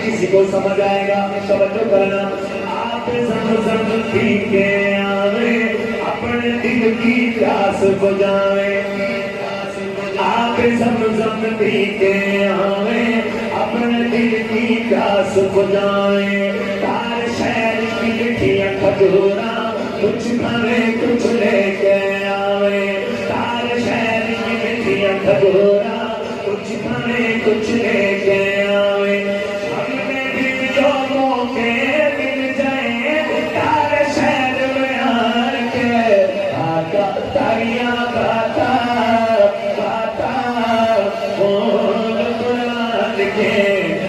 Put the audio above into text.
کسی کو سمجھ آئے گا توجہ کرنا آپ زمزم پی کے آوے اپنے دل کی پیاس بجھائے آپ زمزم پی کے آوے اپنے دل کی پیاس بجھائے تار شہر کی مٹھیاں کھجورا کچھ کھانے کچھ لے کے آوے تار شہر کی مٹھیاں کھجورا کچھ کھانے کچھ لے کے آوے ہمیں بھی جو موقع مل جائے تار شہر میں آ کے آقا تاریاں باتا باتا بول قرآن کے